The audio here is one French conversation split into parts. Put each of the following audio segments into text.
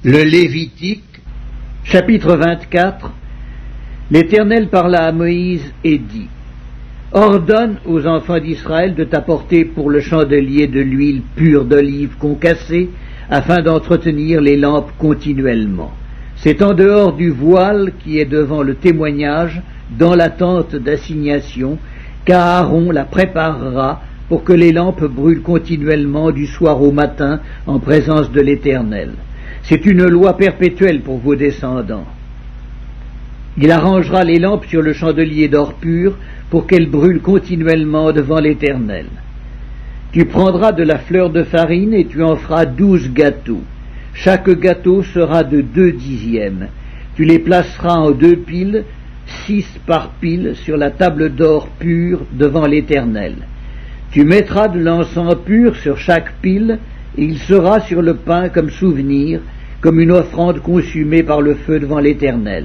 Le Lévitique, chapitre 24. L'Éternel parla à Moïse et dit: Ordonne aux enfants d'Israël de t'apporter pour le chandelier de l'huile pure d'olive concassée, afin d'entretenir les lampes continuellement. C'est en dehors du voile qui est devant le témoignage, dans la tente d'assignation, qu'Aaron la préparera pour que les lampes brûlent continuellement du soir au matin en présence de l'Éternel. C'est une loi perpétuelle pour vos descendants. Il arrangera les lampes sur le chandelier d'or pur pour qu'elles brûlent continuellement devant l'Éternel. Tu prendras de la fleur de farine et tu en feras 12 gâteaux. Chaque gâteau sera de 2 dixièmes. Tu les placeras en 2 piles, 6 par pile, sur la table d'or pur devant l'Éternel. Tu mettras de l'encens pur sur chaque pile, et il sera sur le pain comme souvenir, comme une offrande consumée par le feu devant l'Éternel.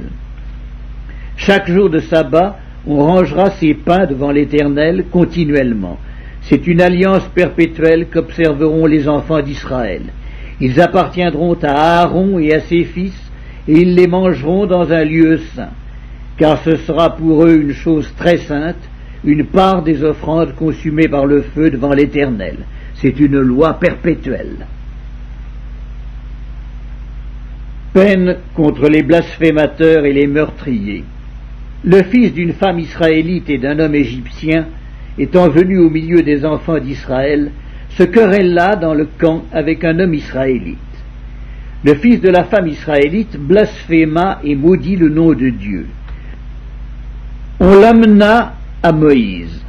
Chaque jour de sabbat, on rangera ces pains devant l'Éternel continuellement. C'est une alliance perpétuelle qu'observeront les enfants d'Israël. Ils appartiendront à Aaron et à ses fils, et ils les mangeront dans un lieu saint, car ce sera pour eux une chose très sainte, une part des offrandes consumées par le feu devant l'Éternel. C'est une loi perpétuelle. Peine contre les blasphémateurs et les meurtriers. Le fils d'une femme israélite et d'un homme égyptien, étant venu au milieu des enfants d'Israël, se querella dans le camp avec un homme israélite. Le fils de la femme israélite blasphéma et maudit le nom de Dieu. On l'amena à Moïse.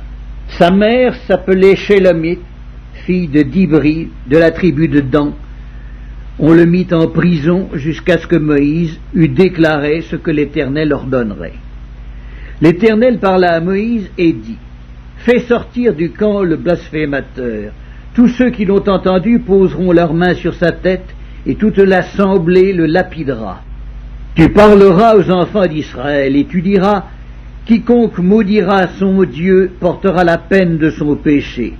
Sa mère s'appelait Shelomith, fille de Dibri, de la tribu de Dan. On le mit en prison jusqu'à ce que Moïse eût déclaré ce que l'Éternel ordonnerait. L'Éternel parla à Moïse et dit: Fais sortir du camp le blasphémateur. Tous ceux qui l'ont entendu poseront leurs mains sur sa tête, et toute l'assemblée le lapidera. Tu parleras aux enfants d'Israël, et tu diras: Quiconque maudira son Dieu portera la peine de son péché.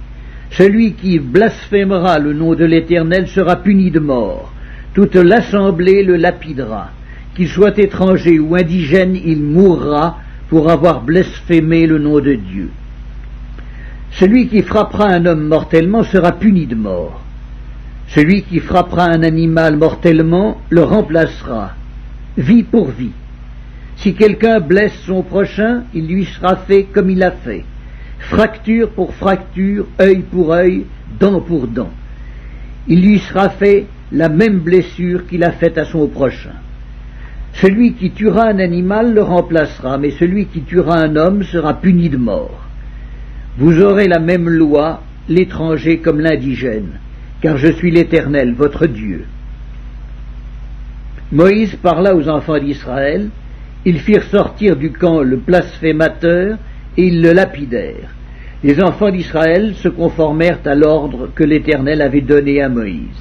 Celui qui blasphémera le nom de l'Éternel sera puni de mort. Toute l'assemblée le lapidera. Qu'il soit étranger ou indigène, il mourra pour avoir blasphémé le nom de Dieu. Celui qui frappera un homme mortellement sera puni de mort. Celui qui frappera un animal mortellement le remplacera, vie pour vie. Si quelqu'un blesse son prochain, il lui sera fait comme il a fait. Fracture pour fracture, œil pour œil, dent pour dent. Il lui sera fait la même blessure qu'il a faite à son prochain. Celui qui tuera un animal le remplacera, mais celui qui tuera un homme sera puni de mort. Vous aurez la même loi, l'étranger comme l'indigène, car je suis l'Éternel, votre Dieu. Moïse parla aux enfants d'Israël, ils firent sortir du camp le blasphémateur, et ils le lapidèrent. Les enfants d'Israël se conformèrent à l'ordre que l'Éternel avait donné à Moïse.